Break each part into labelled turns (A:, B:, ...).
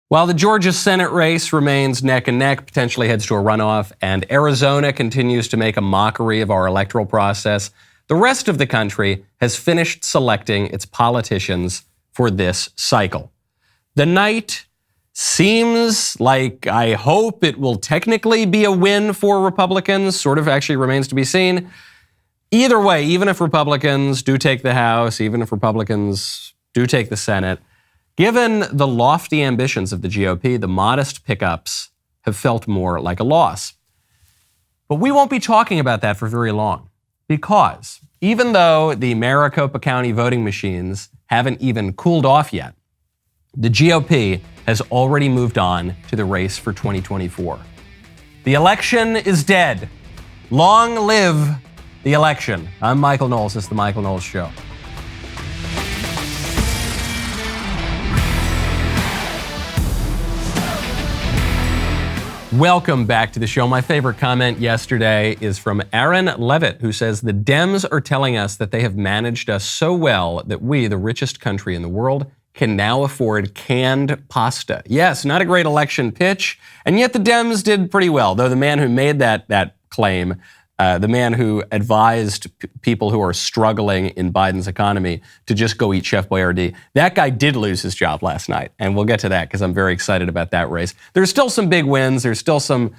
A: While the Georgia Senate race remains neck and neck, potentially heads to a runoff, and Arizona continues to make a mockery of our electoral process, the rest of the country has finished selecting its politicians for this cycle. The night seems like, I hope it will technically be a win for Republicans, sort of actually remains to be seen. Either way, even if Republicans do take the House, even if Republicans do take the Senate, given the lofty ambitions of the GOP, the modest pickups have felt more like a loss. But we won't be talking about that for very long, because even though the Maricopa County voting machines haven't even cooled off yet, the GOP has already moved on to the race for 2024. The election is dead. Long live the election. I'm Michael Knowles. This is The Michael Knowles Show. Welcome back to the show. My favorite comment yesterday is from Aaron Levitt, who says, the Dems are telling us that they have managed us so well that we, the richest country in the world, can now afford canned pasta. Yes, not a great election pitch, and yet the Dems did pretty well, though the man who made that claim, the man who advised people who are struggling in Biden's economy to just go eat Chef Boyardee, that guy did lose his job last night. And we'll get to that because I'm very excited about that race. There's still some big wins. There's still some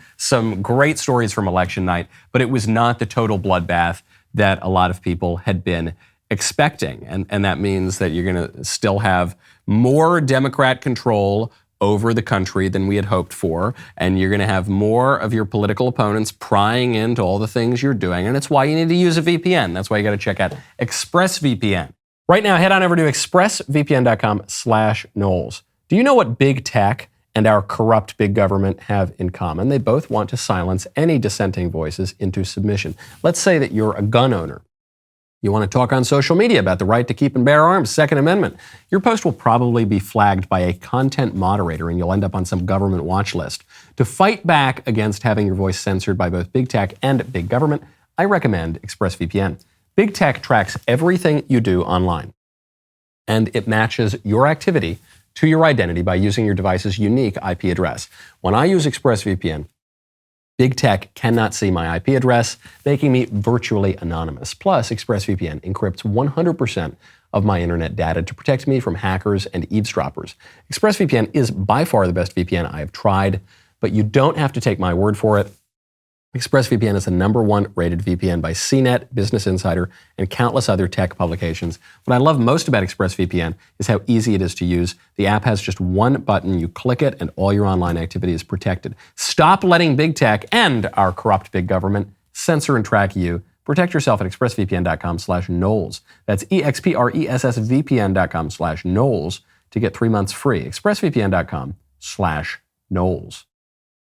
A: great stories from election night, but it was not the total bloodbath that a lot of people had been expecting. And that means that you're going to still have more Democrat control over the country than we had hoped for, and you're going to have more of your political opponents prying into all the things you're doing, and it's why you need to use a VPN. That's why you got to check out ExpressVPN. Right now, head on over to expressvpn.com/Knowles. Do you know what big tech and our corrupt big government have in common? They both want to silence any dissenting voices into submission. Let's say that you're a gun owner. You want to talk on social media about the right to keep and bear arms, Second Amendment. Your post will probably be flagged by a content moderator and you'll end up on some government watch list. To fight back against having your voice censored by both big tech and big government, I recommend ExpressVPN. Big tech tracks everything you do online, and it matches your activity to your identity by using your device's unique IP address. When I use ExpressVPN, big tech cannot see my IP address, making me virtually anonymous. Plus, ExpressVPN encrypts 100% of my internet data to protect me from hackers and eavesdroppers. ExpressVPN is by far the best VPN I have tried, but you don't have to take my word for it. ExpressVPN is the #1 rated VPN by CNET, Business Insider, and countless other tech publications. What I love most about ExpressVPN is how easy it is to use. The app has just one button. You click it, and all your online activity is protected. Stop letting big tech and our corrupt big government censor and track you. Protect yourself at expressvpn.com/Knowles. That's expressvpn.com/Knowles to get 3 months free. expressvpn.com/Knowles.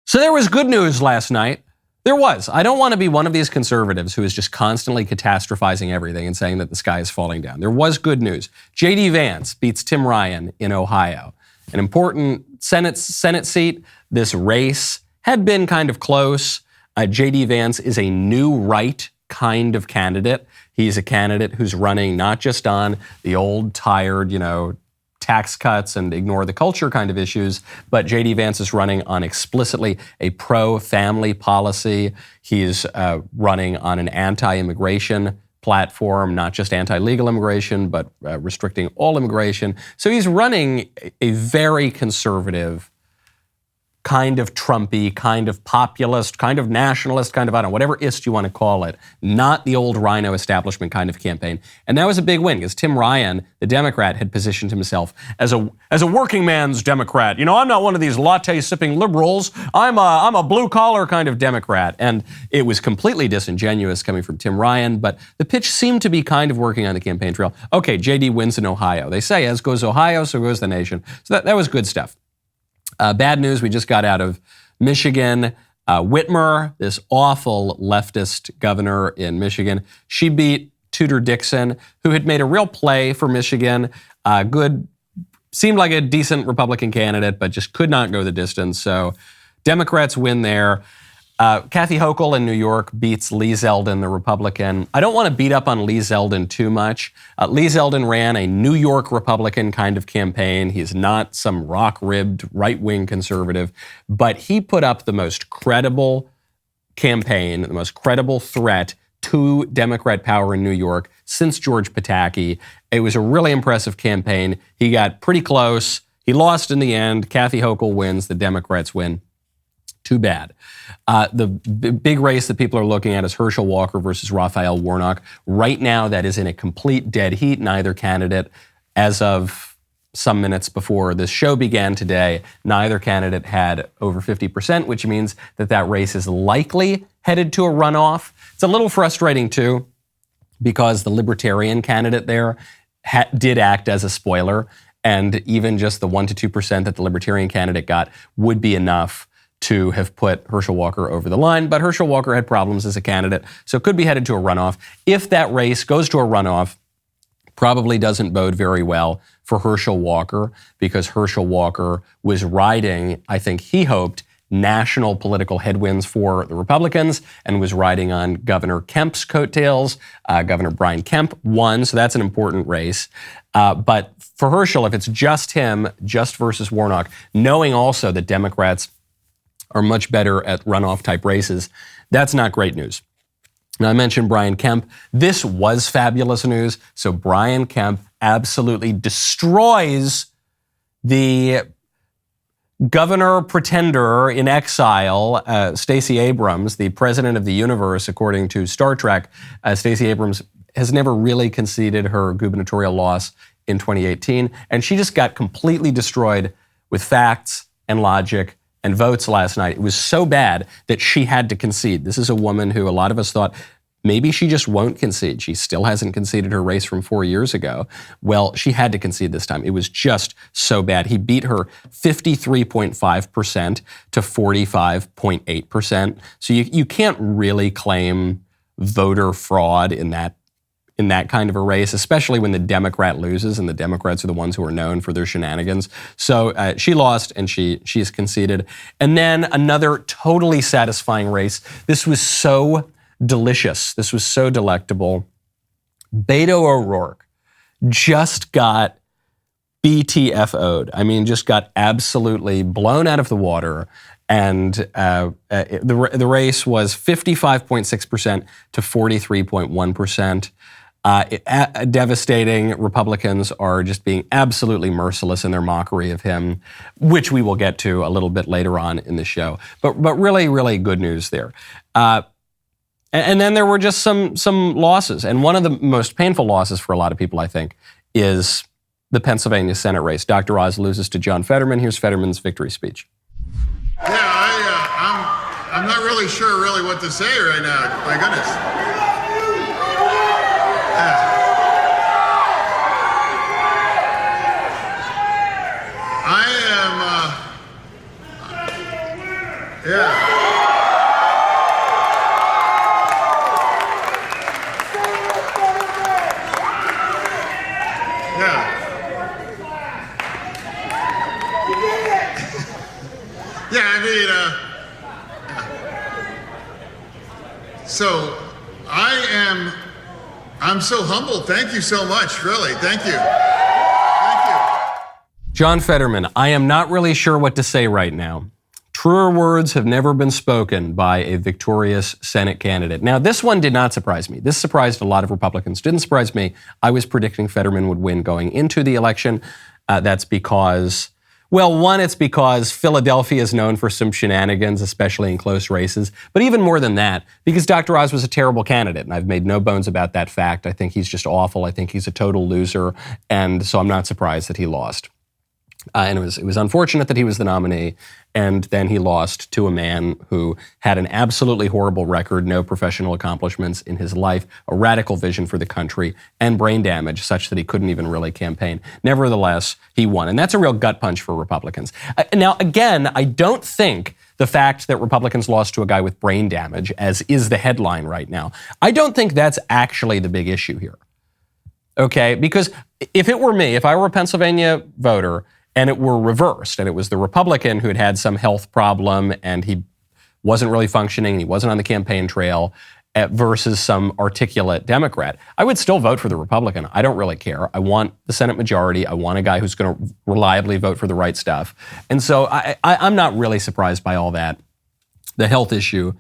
A: So there was good news last night. There was. I don't want to be one of these conservatives who is just constantly catastrophizing everything and saying that the sky is falling down. There was good news. J.D. Vance beats Tim Ryan in Ohio. An important Senate seat. This race had been kind of close. J.D. Vance is a new right kind of candidate. He's a candidate who's running not just on the old, tired, tax cuts and ignore the culture kind of issues, but J.D. Vance is running on explicitly a pro-family policy. He's running on an anti-immigration platform, not just anti-legal immigration, but restricting all immigration. So he's running a very conservative, kind of Trumpy, kind of populist, kind of nationalist, kind of, I don't know, whatever ist you want to call it, not the old rhino establishment kind of campaign. And that was a big win because Tim Ryan, the Democrat, had positioned himself as a working man's Democrat. I'm not one of these latte-sipping liberals. I'm a blue-collar kind of Democrat. And it was completely disingenuous coming from Tim Ryan, but the pitch seemed to be kind of working on the campaign trail. Okay, JD wins in Ohio. They say, as goes Ohio, so goes the nation. So that was good stuff. Bad news, we just got out of Michigan. Whitmer, this awful leftist governor in Michigan, she beat Tudor Dixon, who had made a real play for Michigan. Seemed like a decent Republican candidate, but just could not go the distance. So Democrats win there. Kathy Hochul in New York beats Lee Zeldin, the Republican. I don't want to beat up on Lee Zeldin too much. Lee Zeldin ran a New York Republican kind of campaign. He's not some rock-ribbed right-wing conservative, but he put up the most credible campaign, the most credible threat to Democrat power in New York since George Pataki. It was a really impressive campaign. He got pretty close. He lost in the end. Kathy Hochul wins. The Democrats win. Too bad. The big race that people are looking at is Herschel Walker versus Raphael Warnock. Right now, that is in a complete dead heat. Neither candidate, as of some minutes before this show began today, neither candidate had over 50%, which means that that race is likely headed to a runoff. It's a little frustrating, too, because the Libertarian candidate there did act as a spoiler, and even just the 1% to 2% that the Libertarian candidate got would be enough to have put Herschel Walker over the line. But Herschel Walker had problems as a candidate, so it could be headed to a runoff. If that race goes to a runoff, probably doesn't bode very well for Herschel Walker, because Herschel Walker was riding, I think he hoped, national political headwinds for the Republicans and was riding on Governor Kemp's coattails. Governor Brian Kemp won, so that's an important race. But for Herschel, if it's just him, just versus Warnock, knowing also that Democrats are much better at runoff-type races, that's not great news. Now, I mentioned Brian Kemp. This was fabulous news. So Brian Kemp absolutely destroys the governor pretender in exile, Stacey Abrams, the president of the universe, according to Star Trek. Stacey Abrams has never really conceded her gubernatorial loss in 2018, and she just got completely destroyed with facts and logic and votes last night. It was so bad that she had to concede. This is a woman who a lot of us thought maybe she just won't concede. She still hasn't conceded her race from 4 years ago. Well, she had to concede this time. It was just so bad. He beat her 53.5% to 45.8%. So you can't really claim voter fraud in that kind of a race, especially when the Democrat loses, and the Democrats are the ones who are known for their shenanigans. So she lost, and she's conceded. And then another totally satisfying race. This was so delicious. This was so delectable. Beto O'Rourke just got BTFO'd. I mean, just got absolutely blown out of the water. And the race was 55.6% to 43.1%. Devastating. Republicans are just being absolutely merciless in their mockery of him, which we will get to a little bit later on in the show. But really, really good news there. And then there were just some losses. And one of the most painful losses for a lot of people, I think, is the Pennsylvania Senate race. Dr. Oz loses to John Fetterman. Here's Fetterman's victory speech.
B: Yeah, I'm not really sure what to say right now. My goodness. Yeah. So I'm so humbled. Thank you so much, really. Thank you. Thank you.
A: John Fetterman, I am not really sure what to say right now. Truer words have never been spoken by a victorious Senate candidate. Now, this one did not surprise me. This surprised a lot of Republicans. Didn't surprise me. I was predicting Fetterman would win going into the election. That's because, well, one, it's because Philadelphia is known for some shenanigans, especially in close races. But even more than that, because Dr. Oz was a terrible candidate, and I've made no bones about that fact. I think he's just awful. I think he's a total loser. And so I'm not surprised that he lost. And it was unfortunate that he was the nominee, and then he lost to a man who had an absolutely horrible record, no professional accomplishments in his life, a radical vision for the country, and brain damage such that he couldn't even really campaign. Nevertheless, he won, and that's a real gut punch for Republicans. Now, again, I don't think the fact that Republicans lost to a guy with brain damage, as is the headline right now, I don't think that's actually the big issue here. Okay? Because if it were me, if I were a Pennsylvania voter, and it were reversed, and it was the Republican who had some health problem, and he wasn't really functioning, he wasn't on the campaign trail, versus some articulate Democrat. I would still vote for the Republican. I don't really care. I want the Senate majority. I want a guy who's going to reliably vote for the right stuff. And so I'm not really surprised by all that. The health issue,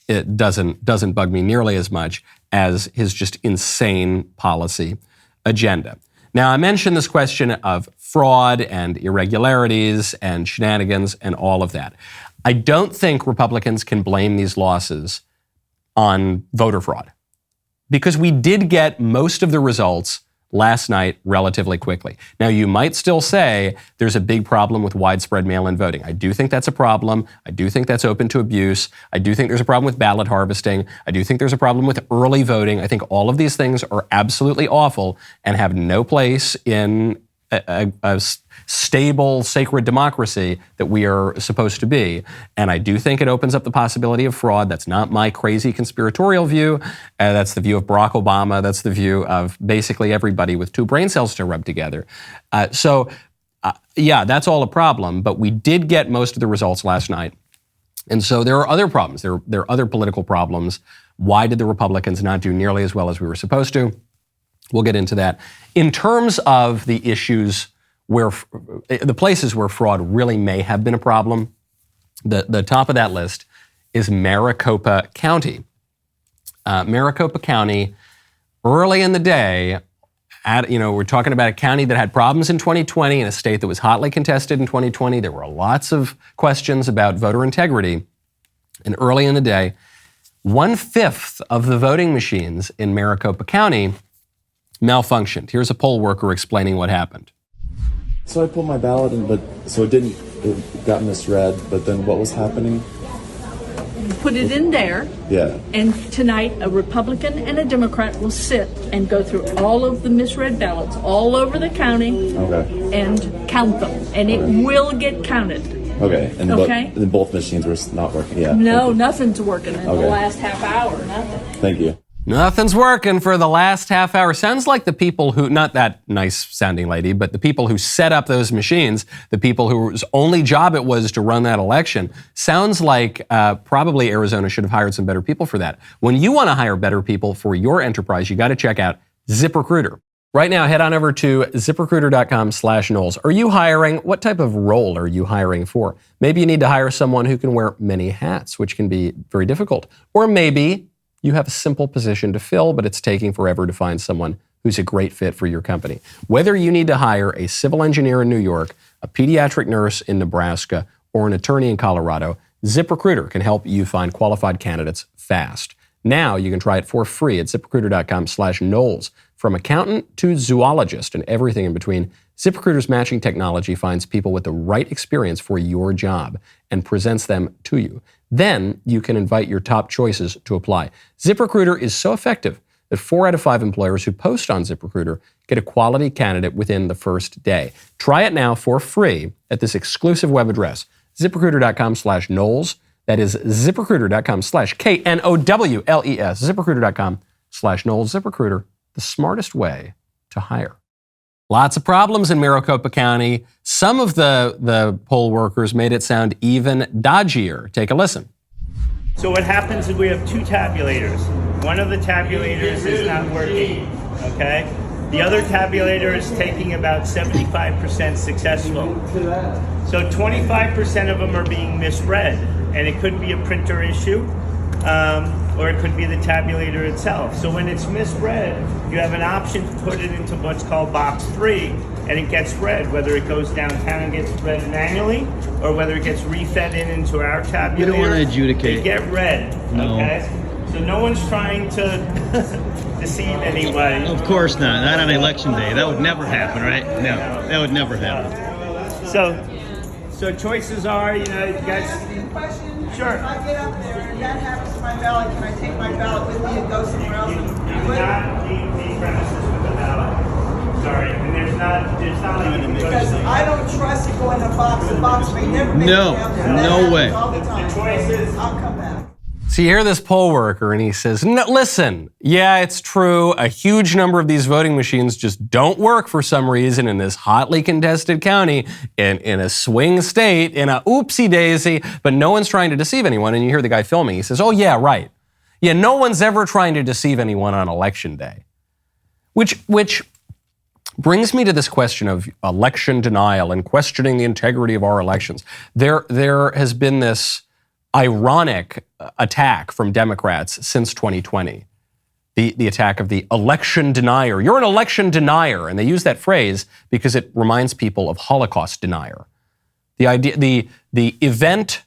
A: it doesn't bug me nearly as much as his just insane policy agenda. Now, I mentioned this question of fraud and irregularities and shenanigans and all of that. I don't think Republicans can blame these losses on voter fraud, because we did get most of the results last night relatively quickly. Now, you might still say there's a big problem with widespread mail-in voting. I do think that's a problem. I do think that's open to abuse. I do think there's a problem with ballot harvesting. I do think there's a problem with early voting. I think all of these things are absolutely awful and have no place in a stable, sacred democracy that we are supposed to be. And I do think it opens up the possibility of fraud. That's not my crazy conspiratorial view. That's the view of Barack Obama. That's the view of basically everybody with two brain cells to rub together. Yeah, that's all a problem. But we did get most of the results last night. And so there are other problems. There are other political problems. Why did the Republicans not do nearly as well as we were supposed to? We'll get into that. In terms of the issues where, the places where fraud really may have been a problem, the top of that list is Maricopa County. Maricopa County, early in the day, we're talking about a county that had problems in 2020 and a state that was hotly contested in 2020. There were lots of questions about voter integrity. And early in the day, 1/5 of the voting machines in Maricopa County malfunctioned. Here's a poll worker explaining what happened.
C: So I put my ballot in, it got misread, but then what was happening?
D: Put it in there.
C: Yeah.
D: And tonight, a Republican and a Democrat will sit and go through all of the misread ballots all over the county.
C: Okay.
D: And count them. And it will get counted.
C: Okay. And
D: okay.
C: Then both machines were not working. Yeah.
D: No, nothing's working in the last half hour. Nothing.
C: Thank you.
A: Nothing's working for the last half hour. Sounds like the people who, not that nice sounding lady, but the people who set up those machines, the people whose only job it was to run that election, sounds like probably Arizona should have hired some better people for that. When you want to hire better people for your enterprise, you got to check out ZipRecruiter. Right now, head on over to ZipRecruiter.com/Knowles. Are you hiring? What type of role are you hiring for? Maybe you need to hire someone who can wear many hats, which can be very difficult. Or maybe you have a simple position to fill, but it's taking forever to find someone who's a great fit for your company. Whether you need to hire a civil engineer in New York, a pediatric nurse in Nebraska, or an attorney in Colorado, ZipRecruiter can help you find qualified candidates fast. Now you can try it for free at ZipRecruiter.com/Knowles. From accountant to zoologist and everything in between, ZipRecruiter's matching technology finds people with the right experience for your job and presents them to you. Then you can invite your top choices to apply. ZipRecruiter is so effective that 4 out of 5 employers who post on ZipRecruiter get a quality candidate within the first day. Try it now for free at this exclusive web address, ZipRecruiter.com/Knowles. That is ZipRecruiter.com/KNOWLES. ZipRecruiter.com/Knowles. ZipRecruiter, the smartest way to hire. Lots of problems in Maricopa County. Some of the poll workers made it sound even dodgier. Take a listen.
E: So what happens is we have 2 tabulators. One of the tabulators is not working, okay? The other tabulator is taking about 75% successful. So 25% of them are being misread, and it could be a printer issue, or it could be the tabulator itself. So when it's misread, you have an option to put it into what's called box 3, and it gets read, whether it goes downtown and gets read manually, or whether it gets refed into our tabulator.
F: You don't want to adjudicate.
E: They get read, okay? So no one's trying to deceive anyone.
F: Of course not. Not on election day. That would never happen, right? No, that would never happen.
E: So choices are, you guys. Sure.
G: If I get up there and that happens to my ballot, can I take my ballot with me and go somewhere else?
E: You cannot leave the premises with the ballot. Sorry, and there's not like you
G: because I don't trust it going in a box. The box may never make it down there.
F: No way.
G: All the time.
E: The choice is
G: I'll come back.
A: So you hear this poll worker and he says, no, listen, yeah, it's true. A huge number of these voting machines just don't work for some reason in this hotly contested county, in a swing state, in a oopsie daisy, but no one's trying to deceive anyone. And you hear the guy filming. He says, oh, yeah, right. Yeah, no one's ever trying to deceive anyone on election day. Which brings me to this question of election denial and questioning the integrity of our elections. There has been this ironic attack from Democrats since 2020. The attack of the election denier. You're an election denier. And they use that phrase because it reminds people of Holocaust denier. The idea, the event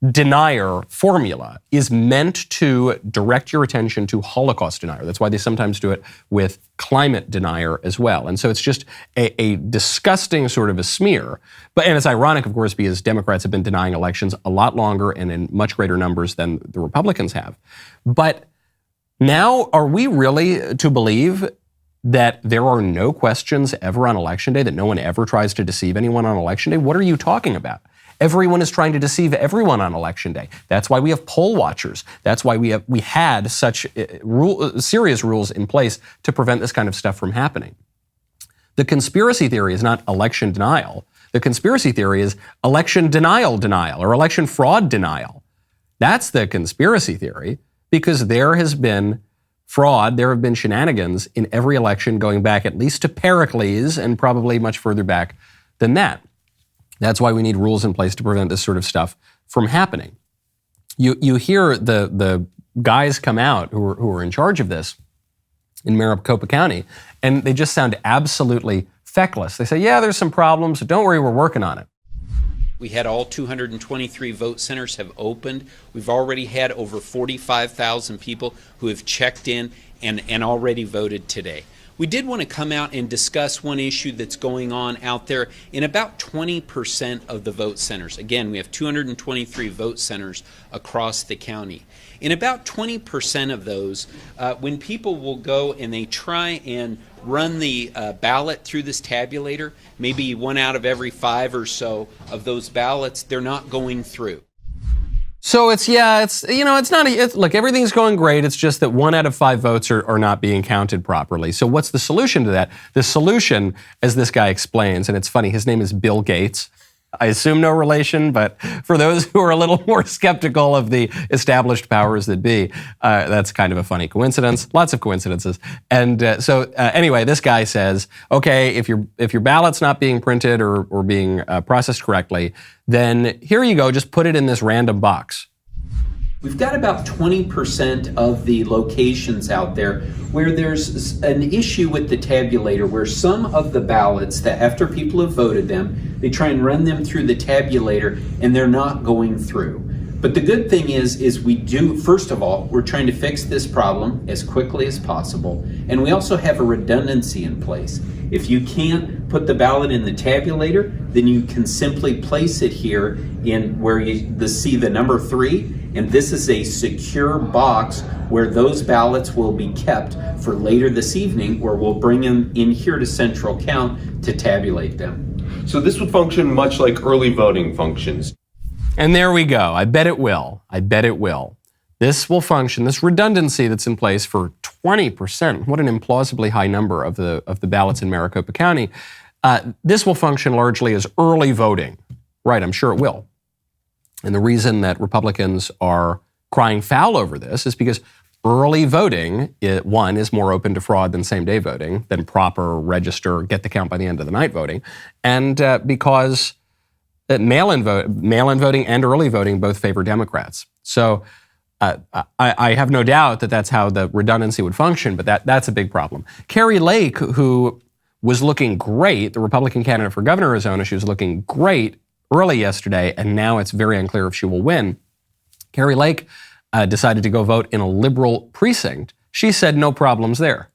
A: denier formula is meant to direct your attention to Holocaust denier. That's why they sometimes do it with climate denier as well. And so it's just a disgusting sort of a smear. And it's ironic, of course, because Democrats have been denying elections a lot longer and in much greater numbers than the Republicans have. But now, are we really to believe that there are no questions ever on Election Day, that no one ever tries to deceive anyone on Election Day? What are you talking about? Everyone is trying to deceive everyone on Election Day. That's why we have poll watchers. That's why we had such serious rules in place to prevent this kind of stuff from happening. The conspiracy theory is not election denial. The conspiracy theory is election denial or election fraud denial. That's the conspiracy theory, because there has been fraud, there have been shenanigans in every election going back at least to Pericles and probably much further back than that. That's why we need rules in place to prevent this sort of stuff from happening. You hear the guys come out who are in charge of this in Maricopa County, and they just sound absolutely feckless. They say, yeah, there's some problems, but don't worry, we're working on it.
H: We had all 223 vote centers have opened. We've already had over 45,000 people who have checked in and already voted today. We did want to come out and discuss one issue that's going on out there in about 20% of the vote centers. Again, we have 223 vote centers across the county. In about 20% of those, when people will go and they try and run the ballot through this tabulator, maybe 1 out of every 5 or so of those ballots, they're not going through.
A: So look, everything's going great. It's just that 1 out of 5 votes are not being counted properly. So what's the solution to that? The solution, as this guy explains, and it's funny, his name is Bill Gates. I assume no relation, but for those who are a little more skeptical of the established powers that be, that's kind of a funny coincidence. Lots of coincidences. And anyway, this guy says, okay, if your ballot's not being printed or being processed correctly, then here you go, just put it in this random box.
H: We've got about 20% of the locations out there where there's an issue with the tabulator, where some of the ballots that after people have voted them, they try and run them through the tabulator and they're not going through. But the good thing is we do, first of all, we're trying to fix this problem as quickly as possible. And we also have a redundancy in place. If you can't put the ballot in the tabulator, then you can simply place it here in where you see the number 3. And this is a secure box where those ballots will be kept for later this evening, where we'll bring them in here to Central Count to tabulate them.
I: So this would function much like early voting functions.
A: And there we go. I bet it will. This will function, this redundancy that's in place for 20%. What an implausibly high number of the ballots in Maricopa County. This will function largely as early voting. Right, I'm sure it will. And the reason that Republicans are crying foul over this is because early voting, one, is more open to fraud than same-day voting, than proper register, get the count by the end of the night voting, and because mail-in voting and early voting both favor Democrats. So I have no doubt that that's how the redundancy would function, but that's a big problem. Kari Lake, who was looking great, the Republican candidate for governor of Arizona, she was looking great early yesterday, and now it's very unclear if she will win. Kari Lake decided to go vote in a liberal precinct. She said no problems there.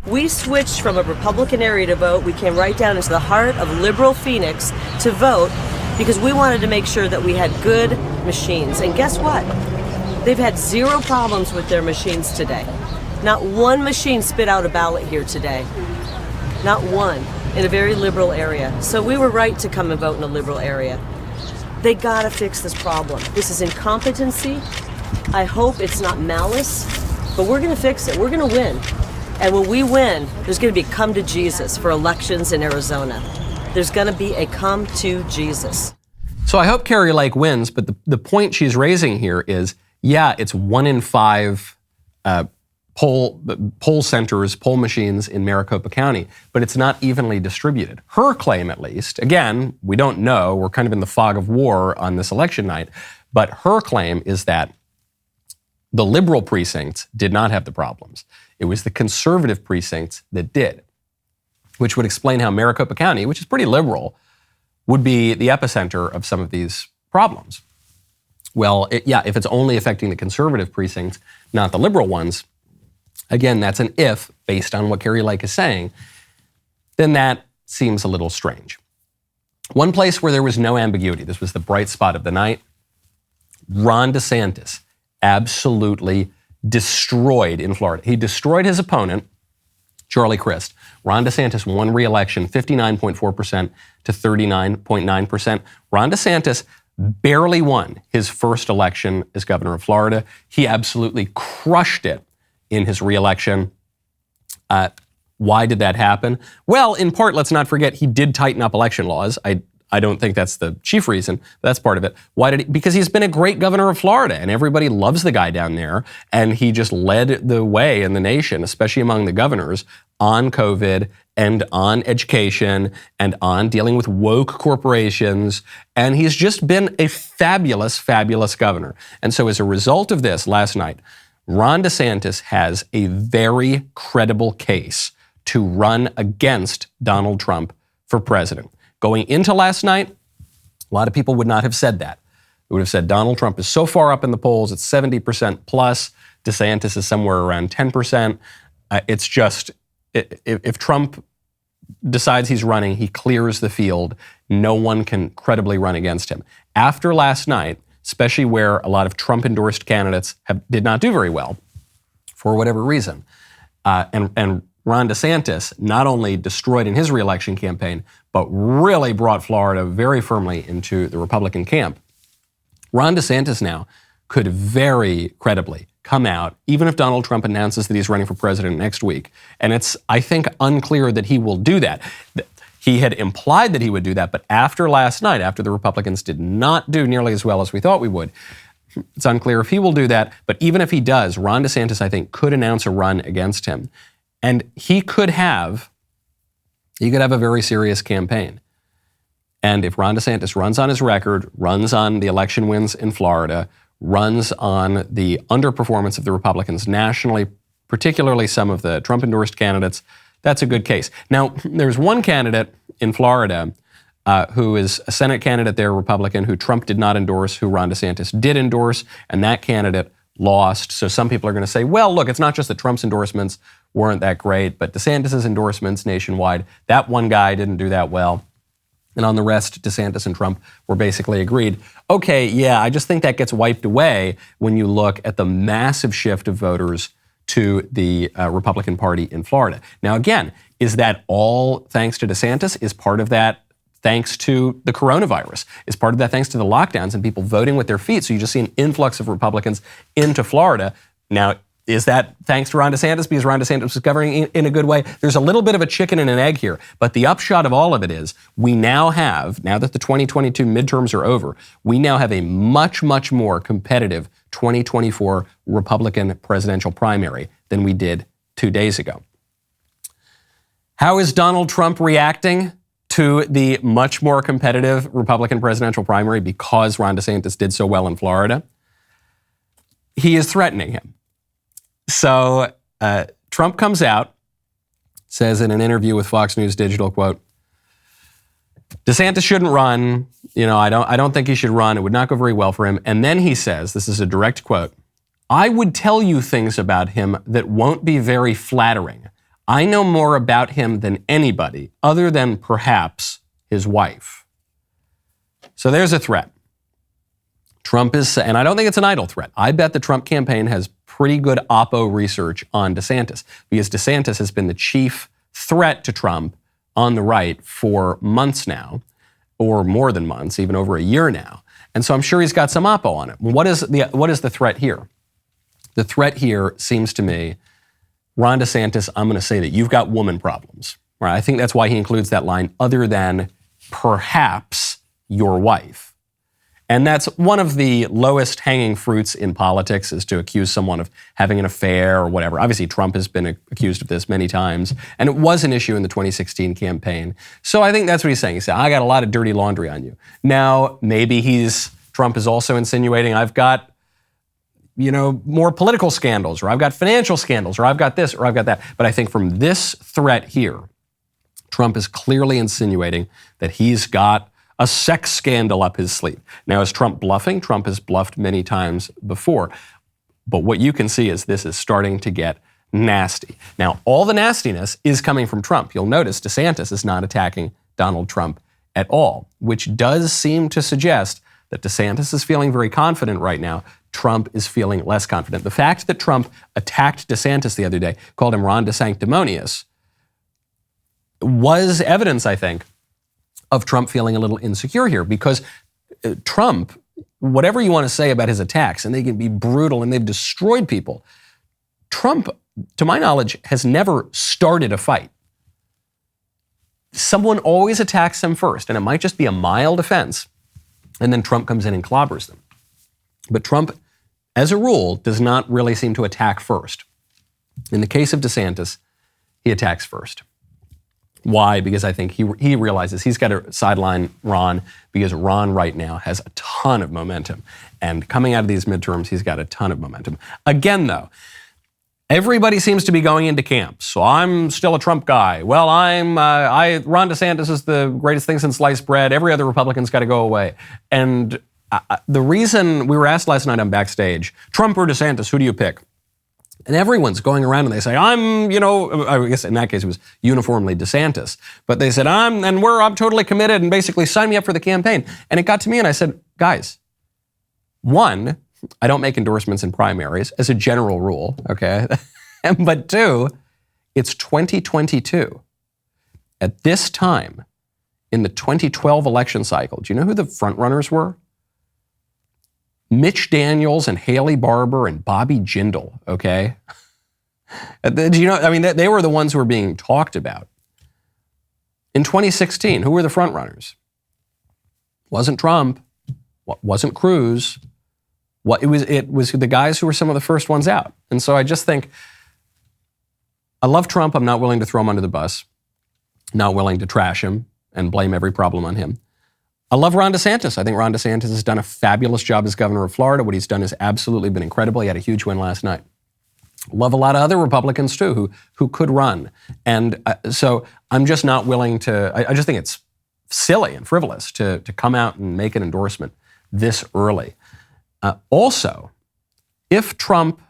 J: We switched from a Republican area to vote. We came right down into the heart of liberal Phoenix to vote because we wanted to make sure that we had good machines. And guess what? They've had 0 problems with their machines today. Not one machine spit out a ballot here today. Not one. In a very liberal area. So we were right to come and vote in a liberal area. They gotta fix this problem. This is incompetency. I hope it's not malice, but we're going to fix it. We're going to win. And when we win, there's going to be a come to Jesus for elections in Arizona. There's going to be a come to Jesus.
A: So I hope Kari Lake wins, but the point she's raising here is, yeah, it's 1 in 5 poll centers, poll machines in Maricopa County, but it's not evenly distributed. Her claim, at least, again, we don't know, we're kind of in the fog of war on this election night, but her claim is that the liberal precincts did not have the problems. It was the conservative precincts that did, which would explain how Maricopa County, which is pretty liberal, would be the epicenter of some of these problems. Well, if it's only affecting the conservative precincts, not the liberal ones, again, that's an if based on what Kari Lake is saying, then that seems a little strange. One place where there was no ambiguity, this was the bright spot of the night, Ron DeSantis absolutely destroyed in Florida. He destroyed his opponent, Charlie Crist. Ron DeSantis won re-election 59.4% to 39.9%. Ron DeSantis barely won his first election as governor of Florida. He absolutely crushed it in his re-election. Why did that happen? Well, in part, let's not forget, he did tighten up election laws. I don't think that's the chief reason, but that's part of it. Why did he? Because he's been a great governor of Florida, and everybody loves the guy down there, and he just led the way in the nation, especially among the governors, on COVID and on education and on dealing with woke corporations, and he's just been a fabulous, fabulous governor. And so as a result of this last night, Ron DeSantis has a very credible case to run against Donald Trump for president. Going into last night, a lot of people would not have said that. They would have said Donald Trump is so far up in the polls, it's 70% plus. DeSantis is somewhere around 10%. It's just, if Trump decides he's running, he clears the field. No one can credibly run against him. After last night, especially where a lot of Trump-endorsed candidates did not do very well, for whatever reason, and Ron DeSantis not only destroyed in his re-election campaign, but really brought Florida very firmly into the Republican camp. Ron DeSantis now could very credibly come out, even if Donald Trump announces that he's running for president next week. And it's, I think, unclear that he will do that. He had implied that he would do that, but after last night, after the Republicans did not do nearly as well as we thought we would, it's unclear if he will do that. But even if he does, Ron DeSantis, I think, could announce a run against him. And he could have a very serious campaign. And if Ron DeSantis runs on his record, runs on the election wins in Florida, runs on the underperformance of the Republicans nationally, particularly some of the Trump-endorsed candidates, that's a good case. Now, there's one candidate in Florida who is a Senate candidate there, Republican, who Trump did not endorse, who Ron DeSantis did endorse, and that candidate lost. So some people are going to say, well, look, it's not just that Trump's endorsements weren't that great, but DeSantis' endorsements nationwide, that one guy didn't do that well. And on the rest, DeSantis and Trump were basically agreed. Okay, yeah, I just think that gets wiped away when you look at the massive shift of voters to the Republican Party in Florida. Now, again, is that all thanks to DeSantis? Is part of that thanks to the coronavirus? Is part of that thanks to the lockdowns and people voting with their feet? So you just see an influx of Republicans into Florida. Now, is that thanks to Ron DeSantis because Ron DeSantis was governing in a good way? There's a little bit of a chicken and an egg here. But the upshot of all of it is we now have, now that the 2022 midterms are over, we now have a much, much more competitive 2024 Republican presidential primary than we did 2 days ago. How is Donald Trump reacting to the much more competitive Republican presidential primary because Ron DeSantis did so well in Florida? He is threatening him. So Trump comes out, says in an interview with Fox News Digital, quote, DeSantis shouldn't run. You know, I don't think he should run. It would not go very well for him. And then he says, this is a direct quote, I would tell you things about him that won't be very flattering. I know more about him than anybody other than perhaps his wife. So there's a threat. Trump is, and I don't think it's an idle threat. I bet the Trump campaign has pretty good Oppo research on DeSantis because DeSantis has been the chief threat to Trump on the right for months now, or more than months, even over a year now. And so I'm sure he's got some Oppo on it. What is the threat here? The threat here seems to me, Ron DeSantis, I'm going to say that you've got woman problems. Right? I think that's why he includes that line, other than perhaps your wife. And that's one of the lowest hanging fruits in politics, is to accuse someone of having an affair or whatever. Obviously, Trump has been accused of this many times, and it was an issue in the 2016 campaign. So I think that's what he's saying. He's saying, I got a lot of dirty laundry on you. Now, maybe Trump is also insinuating, I've got, more political scandals, or I've got financial scandals, or I've got this, or I've got that. But I think from this threat here, Trump is clearly insinuating that he's got a sex scandal up his sleeve. Now, is Trump bluffing? Trump has bluffed many times before. But what you can see is this is starting to get nasty. Now, all the nastiness is coming from Trump. You'll notice DeSantis is not attacking Donald Trump at all, which does seem to suggest that DeSantis is feeling very confident right now. Trump is feeling less confident. The fact that Trump attacked DeSantis the other day, called him Ron DeSanctimonious, was evidence, I think, of Trump feeling a little insecure here, because Trump, whatever you want to say about his attacks, and they can be brutal and they've destroyed people, Trump, to my knowledge, has never started a fight. Someone always attacks him first, and it might just be a mild offense, and then Trump comes in and clobbers them. But Trump, as a rule, does not really seem to attack first. In the case of DeSantis, he attacks first. Why? Because I think he realizes he's got to sideline Ron, because Ron right now has a ton of momentum. And coming out of these midterms, he's got a ton of momentum. Again, though, everybody seems to be going into camps. So I'm still a Trump guy. Well, Ron DeSantis is the greatest thing since sliced bread. Every other Republican's got to go away. And the reason we were asked last night on Backstage, Trump or DeSantis, who do you pick? And everyone's going around and they say, I guess in that case it was uniformly DeSantis. But they said, I'm totally committed and basically sign me up for the campaign. And it got to me and I said, guys, one, I don't make endorsements in primaries as a general rule, okay? But two, it's 2022. At this time, in the 2012 election cycle, do you know who the frontrunners were? Mitch Daniels and Haley Barbour and Bobby Jindal, okay? Do you know, they were the ones who were being talked about. In 2016, who were the frontrunners? Wasn't Trump, wasn't Cruz. It was the guys who were some of the first ones out. And so I just think, I love Trump. I'm not willing to throw him under the bus, not willing to trash him and blame every problem on him. I love Ron DeSantis. I think Ron DeSantis has done a fabulous job as governor of Florida. What he's done has absolutely been incredible. He had a huge win last night. Love a lot of other Republicans too who could run. And so I'm just not willing to, I just think it's silly and frivolous to come out and make an endorsement this early. Also, if Trump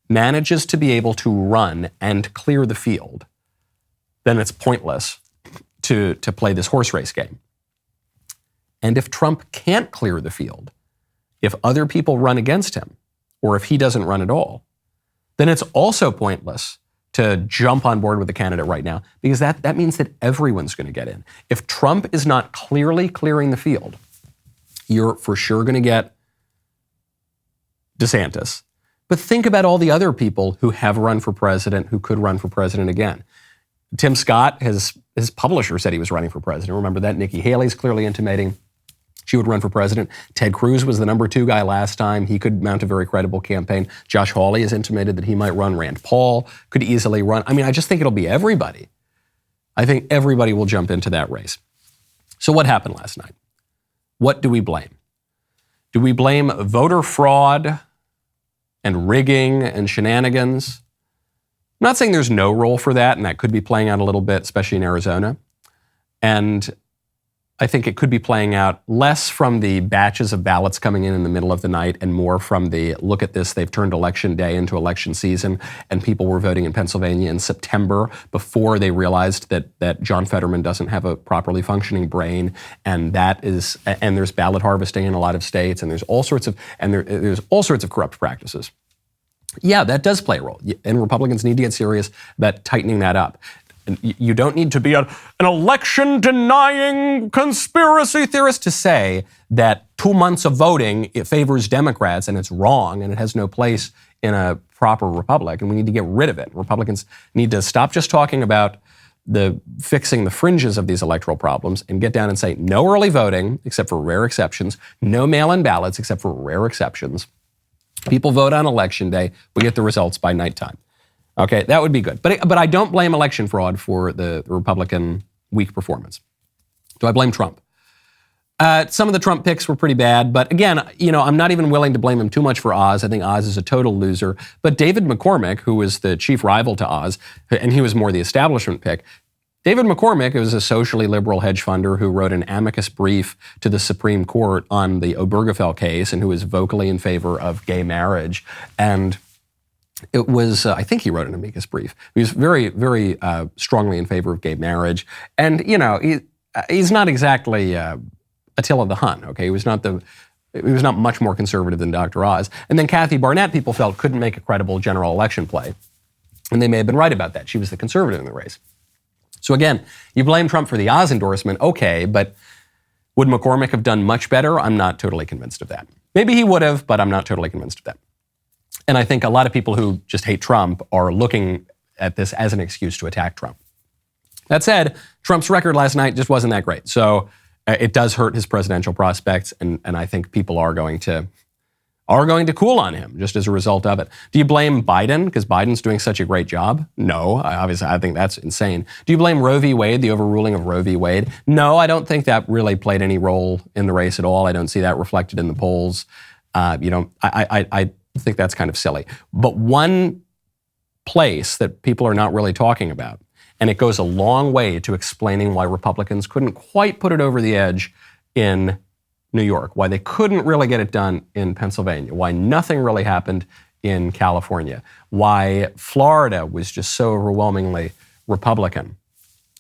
A: manages to be able to run and clear the field, then it's pointless to play this horse race game. And if Trump can't clear the field, if other people run against him, or if he doesn't run at all, then it's also pointless to jump on board with the candidate right now, because that means that everyone's going to get in. If Trump is not clearly clearing the field, you're for sure going to get DeSantis. But think about all the other people who have run for president, who could run for president again. Tim Scott, his publisher said he was running for president. Remember that? Nikki Haley's clearly intimating she would run for president. Ted Cruz was the number 2 guy last time. He could mount a very credible campaign. Josh Hawley has intimated that he might run. Rand Paul could easily run. I just think it'll be everybody. I think everybody will jump into that race. So what happened last night? What do we blame? Do we blame voter fraud and rigging and shenanigans? I'm not saying there's no role for that, and that could be playing out a little bit, especially in Arizona. And I think it could be playing out less from the batches of ballots coming in the middle of the night and more from the, look at this, they've turned election day into election season, and people were voting in Pennsylvania in September before they realized that John Fetterman doesn't have a properly functioning brain, and there's ballot harvesting in a lot of states, and there's all sorts of corrupt practices. Yeah, that does play a role, and Republicans need to get serious about tightening that up. You don't need to be an election-denying conspiracy theorist to say that 2 months of voting, it favors Democrats, and it's wrong, and it has no place in a proper republic, and we need to get rid of it. Republicans need to stop just talking about fixing the fringes of these electoral problems and get down and say no early voting, except for rare exceptions, no mail-in ballots, except for rare exceptions. People vote on election day. We get the results by nighttime. Okay, that would be good. But I don't blame election fraud for the Republican weak performance. Do I blame Trump? Some of the Trump picks were pretty bad, but again, I'm not even willing to blame him too much for Oz. I think Oz is a total loser. But David McCormick, who was the chief rival to Oz, and he was more the establishment pick, David McCormick was a socially liberal hedge funder who wrote an amicus brief to the Supreme Court on the Obergefell case and who was vocally in favor of gay marriage. And it was, I think he wrote an amicus brief. He was very, very strongly in favor of gay marriage. And, he's not exactly Attila the Hun, okay? He was not much more conservative than Dr. Oz. And then Kathy Barnett, people felt, couldn't make a credible general election play. And they may have been right about that. She was the conservative in the race. So again, you blame Trump for the Oz endorsement, okay, but would McCormick have done much better? I'm not totally convinced of that. Maybe he would have, but I'm not totally convinced of that. And I think a lot of people who just hate Trump are looking at this as an excuse to attack Trump. That said, Trump's record last night just wasn't that great. So it does hurt his presidential prospects, and I think people are going to cool on him just as a result of it. Do you blame Biden because Biden's doing such a great job? No, obviously I think that's insane. Do you blame Roe v. Wade, the overruling of Roe v. Wade? No, I don't think that really played any role in the race at all. I don't see that reflected in the polls. I think that's kind of silly. But one place that people are not really talking about, and it goes a long way to explaining why Republicans couldn't quite put it over the edge in New York, why they couldn't really get it done in Pennsylvania, why nothing really happened in California, why Florida was just so overwhelmingly Republican,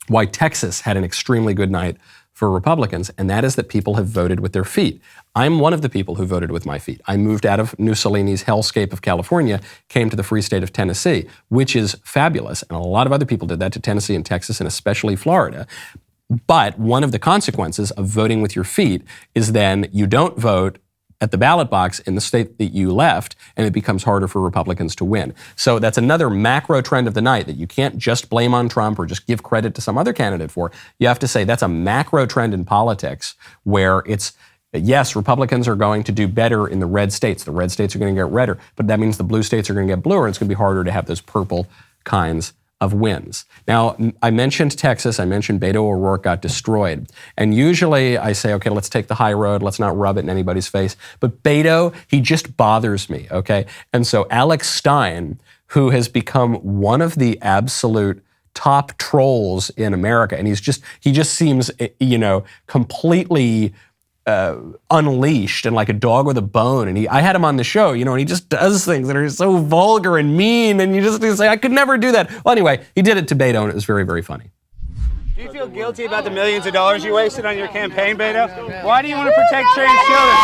A: why Texas had an extremely good night for Republicans, and that is that people have voted with their feet. I'm one of the people who voted with my feet. I moved out of Mussolini's hellscape of California, came to the free state of Tennessee, which is fabulous, and a lot of other people did that to Tennessee and Texas and especially Florida. But one of the consequences of voting with your feet is then you don't vote at the ballot box in the state that you left, and it becomes harder for Republicans to win. So that's another macro trend of the night that you can't just blame on Trump or just give credit to some other candidate for. You have to say that's a macro trend in politics where it's, yes, Republicans are going to do better in the red states. The red states are going to get redder, but that means the blue states are going to get bluer, and it's going to be harder to have those purple kinds of wins. Now, I mentioned Texas. I mentioned Beto O'Rourke got destroyed. And usually I say, okay, let's take the high road. Let's not rub it in anybody's face. But Beto, he just bothers me, okay? And so Alex Stein, who has become one of the absolute top trolls in America, and he just seems, completely unleashed and like a dog with a bone. And I had him on the show, and he just does things that are so vulgar and mean, and you just say, I could never do that. Well, anyway, he did it to Beto, and it was very, very funny.
K: Do you feel guilty about the millions of dollars you wasted on your campaign, Beto? Why do you want to protect trans children?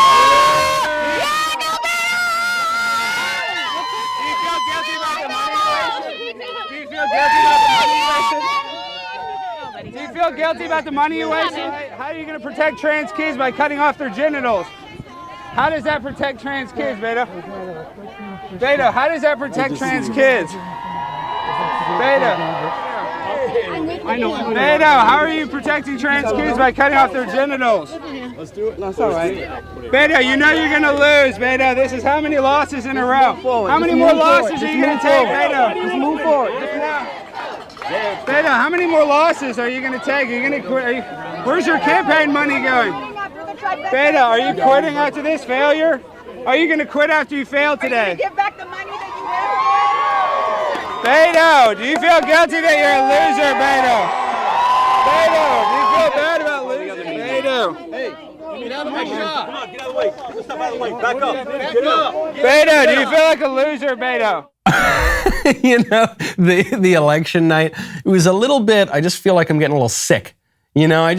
K: Do you feel guilty about the money you wasted? Do you feel guilty about the money you wasted? Do you feel guilty about the money you wasted? How are you going to protect trans kids by cutting off their genitals? How does that protect trans kids, Beto? Beto, how does that protect trans kids? Beto. Beto, how are you protecting trans kids by cutting off their genitals? Let's do it. That's all right. Beto, you know you're going to lose, Beto. This is how many losses in a row? How many more losses are you going to take, Beto? Just move forward. Beto, how many more losses are you going to take? Are you going to quit? Where's your campaign money going? Beto, are you quitting after this failure? Are you going to quit after you fail today?
G: Are you going to give back the money that you have?
K: Beto, do you feel guilty that you're a loser, Beto? Beto, do you feel bad about losing? Beto. Hey, get out of my shot. Come on, get out of the way. Let's step out of the way. Back up. Get up. Beto, do you feel like a loser, Beto?
A: The election night, it was a little bit, I just feel like I'm getting a little sick. I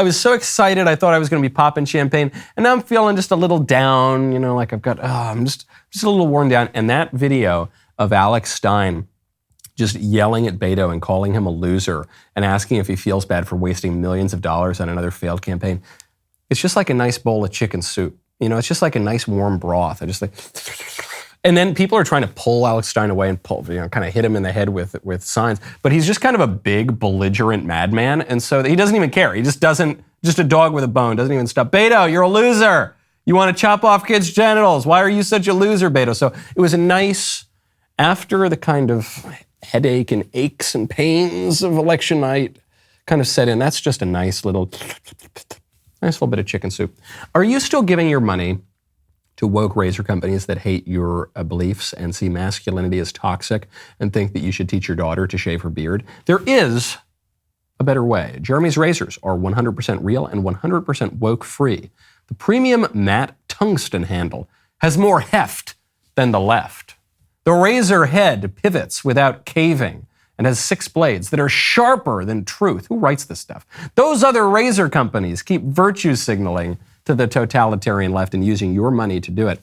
A: was so excited. I thought I was going to be popping champagne, and now I'm feeling just a little down, like I'm just a little worn down. And that video of Alex Stein just yelling at Beto and calling him a loser and asking if he feels bad for wasting millions of dollars on another failed campaign, it's just like a nice bowl of chicken soup. It's just like a nice warm broth. And then people are trying to pull Alex Stein away and kind of hit him in the head with signs. But he's just kind of a big, belligerent madman. And so he doesn't even care. He just a dog with a bone, doesn't even stop. Beto, you're a loser. You want to chop off kids' genitals. Why are you such a loser, Beto? So it was a nice, after the kind of headache and aches and pains of election night kind of set in, that's just a nice little bit of chicken soup. Are you still giving your money to woke razor companies that hate your beliefs and see masculinity as toxic and think that you should teach your daughter to shave her beard? There is a better way. Jeremy's razors are 100% real and 100% woke free. The premium matte tungsten handle has more heft than the left. The razor head pivots without caving and has 6 blades that are sharper than truth. Who writes this stuff? Those other razor companies keep virtue signaling to the totalitarian left and using your money to do it.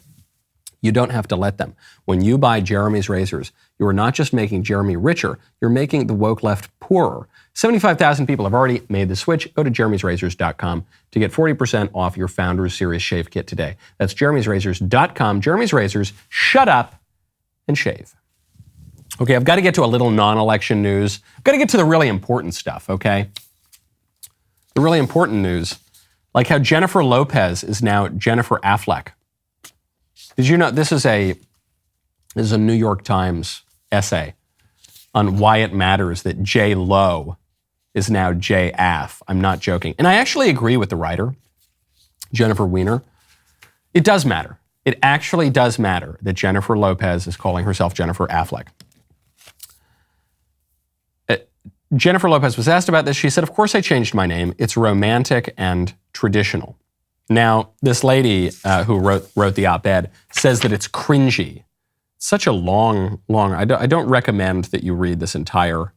A: You don't have to let them. When you buy Jeremy's razors, you are not just making Jeremy richer, you're making the woke left poorer. 75,000 people have already made the switch. Go to jeremy'srazors.com to get 40% off your Founders Series Shave Kit today. That's jeremy'srazors.com. Jeremy's Razors, shut up and shave. Okay, I've got to get to a little non-election news. I've got to get to the really important stuff, okay? The really important news, like how Jennifer Lopez is now Jennifer Affleck. Did you know this is a New York Times essay on why it matters that J. Lo is now J. Aff. I'm not joking. And I actually agree with the writer, Jennifer Weiner. It does matter. It actually does matter that Jennifer Lopez is calling herself Jennifer Affleck. Jennifer Lopez was asked about this. She said, "Of course I changed my name. It's romantic and traditional." Now, this lady who wrote the op-ed says that it's cringy. Such a long, I don't recommend that you read this entire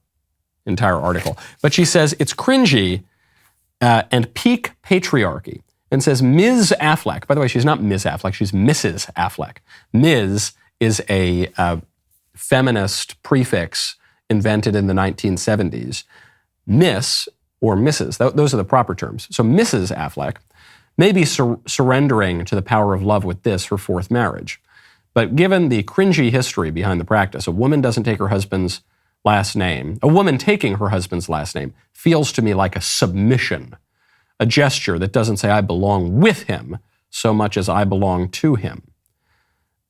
A: article. But she says it's cringy and peak patriarchy. And says Ms. Affleck, by the way, she's not Ms. Affleck, she's Mrs. Affleck. Ms. is a feminist prefix invented in the 1970s. Miss or Mrs., those are the proper terms. So Mrs. Affleck may be surrendering to the power of love with this, her 4th marriage. But given the cringy history behind the practice, a woman doesn't take her husband's last name. A woman taking her husband's last name feels to me like a submission, a gesture that doesn't say I belong with him so much as I belong to him.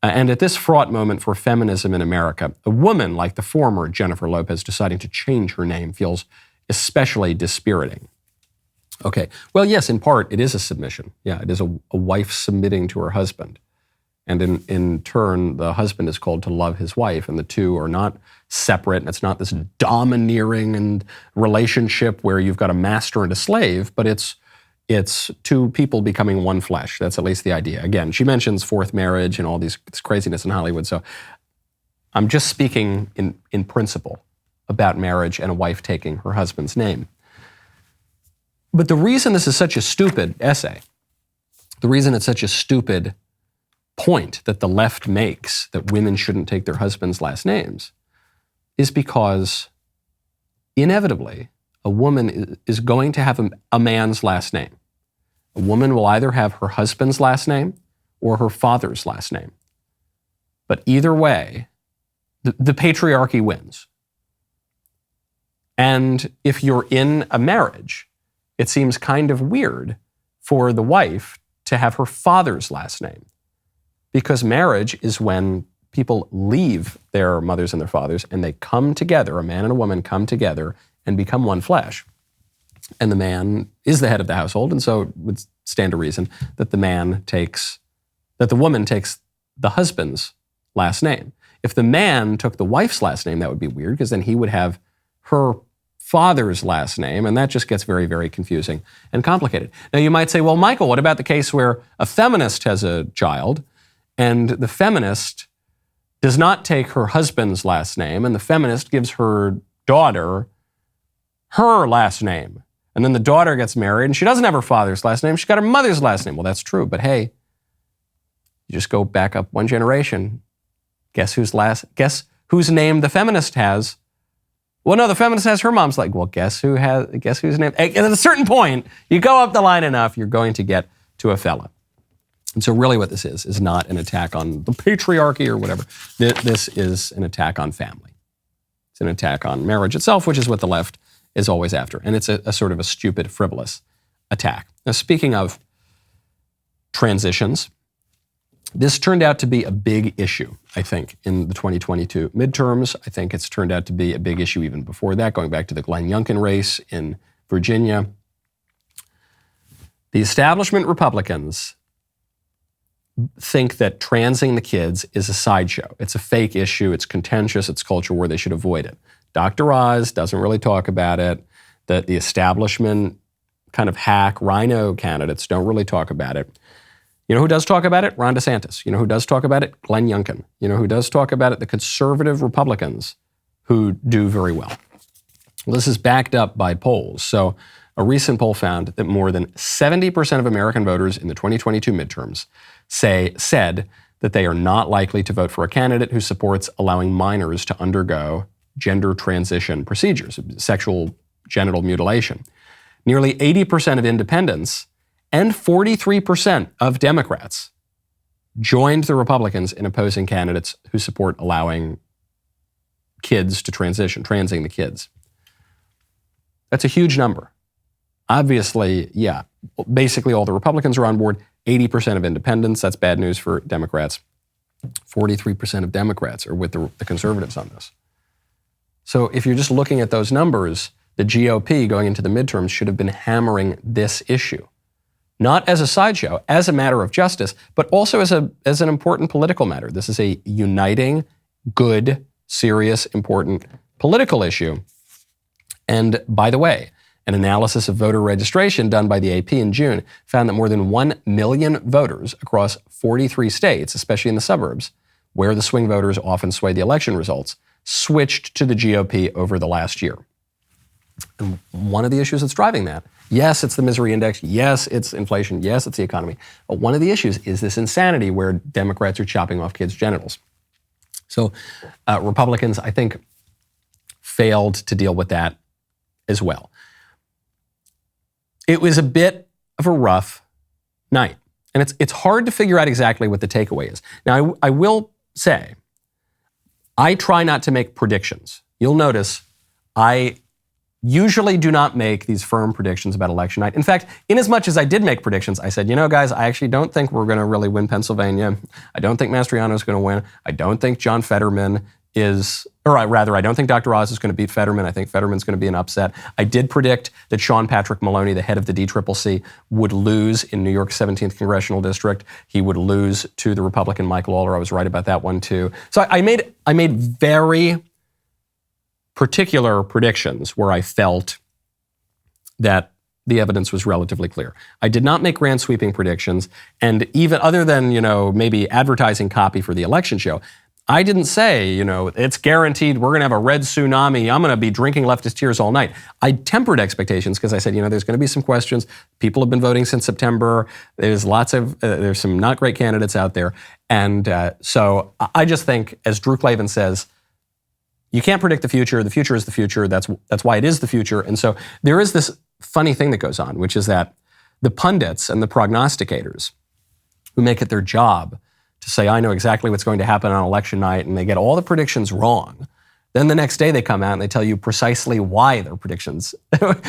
A: And at this fraught moment for feminism in America, a woman like the former Jennifer Lopez deciding to change her name feels especially dispiriting. Okay, well, yes, in part, it is a submission. Yeah, it is a wife submitting to her husband. And in turn, the husband is called to love his wife, and the two are not separate, and it's not this domineering and relationship where you've got a master and a slave, but it's two people becoming one flesh. That's at least the idea. Again, she mentions 4th marriage and all this craziness in Hollywood, so I'm just speaking in principle about marriage and a wife taking her husband's name. But the reason this is such a stupid essay, the reason it's such a stupid point that the left makes, that women shouldn't take their husbands' last names, is because inevitably a woman is going to have a man's last name. A woman will either have her husband's last name or her father's last name. But either way, the patriarchy wins. And if you're in a marriage, it seems kind of weird for the wife to have her father's last name. Because marriage is when people leave their mothers and their fathers and they come together, a man and a woman come together and become one flesh. And the man is the head of the household, and so it would stand to reason that the woman takes the husband's last name. If the man took the wife's last name, that would be weird, because then he would have her father's last name, and that just gets very, very confusing and complicated. Now you might say, well, Michael, what about the case where a feminist has a child, and the feminist does not take her husband's last name, and the feminist gives her daughter her last name. And then the daughter gets married, and she doesn't have her father's last name, she's got her mother's last name. Well, that's true, but hey, you just go back up one generation. Guess whose name the feminist has? Well, no, the feminist has her mom's like, well, guess whose name? And at a certain point, you go up the line enough, you're going to get to a fella. And so really what this is not an attack on the patriarchy or whatever. This is an attack on family. It's an attack on marriage itself, which is what the left is always after. And it's a sort of a stupid, frivolous attack. Now, speaking of transitions, this turned out to be a big issue, I think, in the 2022 midterms. I think it's turned out to be a big issue even before that, going back to the Glenn Youngkin race in Virginia. The establishment Republicans think that transing the kids is a sideshow. It's a fake issue. It's contentious. It's culture war. They should avoid it. Dr. Oz doesn't really talk about it. The establishment kind of hack rhino candidates don't really talk about it. You know who does talk about it? Ron DeSantis. You know who does talk about it? Glenn Youngkin. You know who does talk about it? The conservative Republicans who do very well. Well, this is backed up by polls. So a recent poll found that more than 70% of American voters in the 2022 midterms said that they are not likely to vote for a candidate who supports allowing minors to undergo gender transition procedures, sexual genital mutilation. Nearly 80% of independents and 43% of Democrats joined the Republicans in opposing candidates who support allowing kids to transition, transing the kids. That's a huge number. Obviously, yeah, basically all the Republicans are on board. 80% of independents, that's bad news for Democrats. 43% of Democrats are with the conservatives on this. So if you're just looking at those numbers, the GOP going into the midterms should have been hammering this issue. Not as a sideshow, as a matter of justice, but also as an important political matter. This is a uniting, good, serious, important political issue. And by the way, an analysis of voter registration done by the AP in June found that more than 1 million voters across 43 states, especially in the suburbs, where the swing voters often sway the election results, switched to the GOP over the last year. And one of the issues that's driving that, yes, it's the misery index, yes, it's inflation, yes, it's the economy, but one of the issues is this insanity where Democrats are chopping off kids' genitals. So Republicans, I think, failed to deal with that as well. It was a bit of a rough night, and it's hard to figure out exactly what the takeaway is. Now, I will say, I try not to make predictions. You'll notice I usually do not make these firm predictions about election night. In fact, in as much as I did make predictions, I said, you know, guys, I actually don't think we're going to really win Pennsylvania. I don't think Mastriano's going to win. I don't think John Fetterman is, or rather, I don't think Dr. Oz is going to beat Fetterman. I think Fetterman's going to be an upset. I did predict that Sean Patrick Maloney, the head of the DCCC, would lose in New York's 17th Congressional District. He would lose to the Republican Michael Lawler. I was right about that one too. So I made very particular predictions where I felt that the evidence was relatively clear. I did not make grand sweeping predictions, and even other than, maybe advertising copy for the election show, I didn't say, it's guaranteed we're going to have a red tsunami. I'm going to be drinking leftist tears all night. I tempered expectations because I said, there's going to be some questions. People have been voting since September. There's there's some not great candidates out there. And so I just think, as Drew Clavin says, you can't predict the future. The future is the future. That's why it is the future. And so there is this funny thing that goes on, which is that the pundits and the prognosticators who make it their job to say, I know exactly what's going to happen on election night, and they get all the predictions wrong. Then the next day they come out and they tell you precisely why their predictions,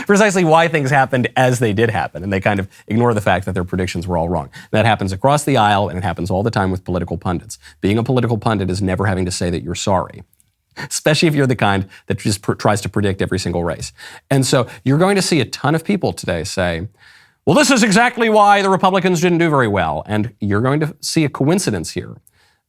A: precisely why things happened as they did happen. And they kind of ignore the fact that their predictions were all wrong. That happens across the aisle, and it happens all the time with political pundits. Being a political pundit is never having to say that you're sorry, especially if you're the kind that just tries to predict every single race. And so you're going to see a ton of people today say, well, this is exactly why the Republicans didn't do very well. And you're going to see a coincidence here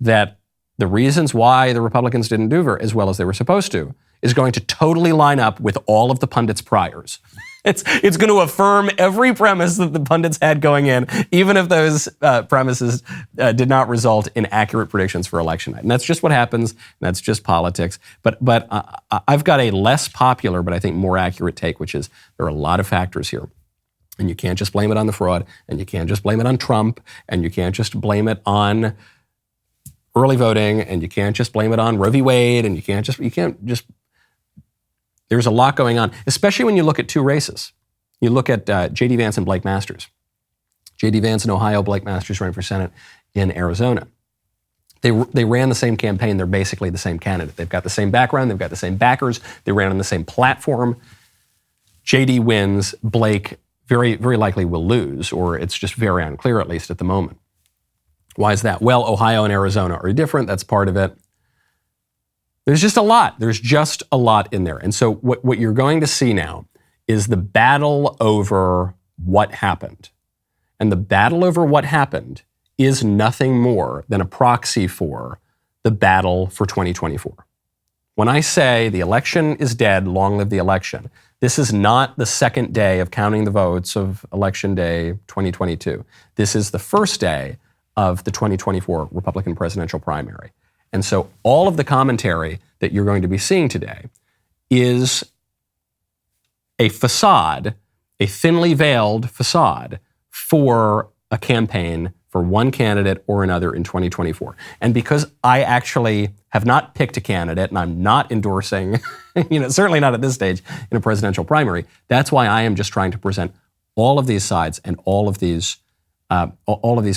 A: that the reasons why the Republicans didn't do as well as they were supposed to is going to totally line up with all of the pundits' priors. It's going to affirm every premise that the pundits had going in, even if those premises did not result in accurate predictions for election night. And that's just what happens. That's just politics. But I've got a less popular, but I think more accurate take, which is there are a lot of factors here. And you can't just blame it on the fraud, and you can't just blame it on Trump, and you can't just blame it on early voting, and you can't just blame it on Roe v. Wade, and you can't just, there's a lot going on, especially when you look at two races. You look at J.D. Vance and Blake Masters. J.D. Vance in Ohio, Blake Masters running for Senate in Arizona. They ran the same campaign. They're basically the same candidate. They've got the same background. They've got the same backers. They ran on the same platform. J.D. wins. Blake very, very likely will lose, or it's just very unclear, at least at the moment. Why is that? Well, Ohio and Arizona are different. That's part of it. There's just a lot. There's just a lot in there. And so what you're going to see now is the battle over what happened. And the battle over what happened is nothing more than a proxy for the battle for 2024. When I say the election is dead, long live the election, this is not the second day of counting the votes of Election Day 2022. This is the first day of the 2024 Republican presidential primary. And so all of the commentary that you're going to be seeing today is a facade, a thinly veiled facade for a campaign for one candidate or another in 2024. And because I actually have not picked a candidate and I'm not endorsing, certainly not at this stage in a presidential primary, that's why I am just trying to present all of these sides and all of these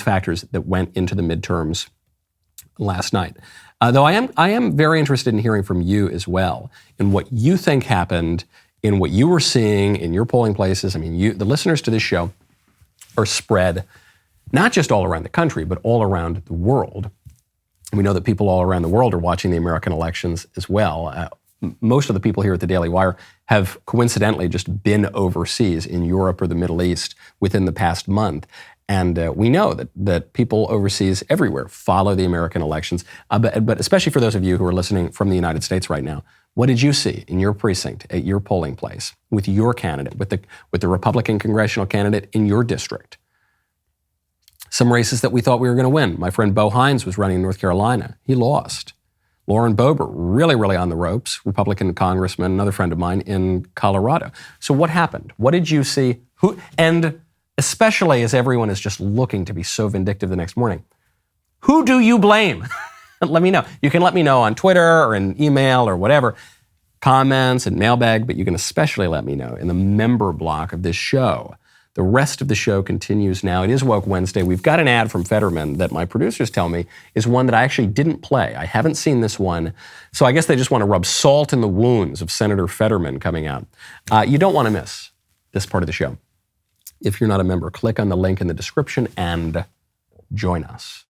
A: factors that went into the midterms last night. Though I am very interested in hearing from you as well in what you think happened, in what you were seeing in your polling places. I mean, the listeners to this show are spread not just all around the country, but all around the world. We know that people all around the world are watching the American elections as well. Most of the people here at the Daily Wire have coincidentally just been overseas in Europe or the Middle East within the past month. And we know that people overseas everywhere follow the American elections. But especially for those of you who are listening from the United States right now, what did you see in your precinct, at your polling place, with your candidate, with the Republican congressional candidate in your district? Some races that we thought we were going to win. My friend Bo Hines was running in North Carolina. He lost. Lauren Boebert, really, really on the ropes, Republican congressman, another friend of mine in Colorado. So what happened? What did you see? And especially as everyone is just looking to be so vindictive the next morning, who do you blame? Let me know. You can let me know on Twitter or in email or whatever, comments and mailbag, but you can especially let me know in the member block of this show. The rest of the show continues now. It is Woke Wednesday. We've got an ad from Fetterman that my producers tell me is one that I actually didn't play. I haven't seen this one. So I guess they just want to rub salt in the wounds of Senator Fetterman coming out. You don't want to miss this part of the show. If you're not a member, click on the link in the description and join us.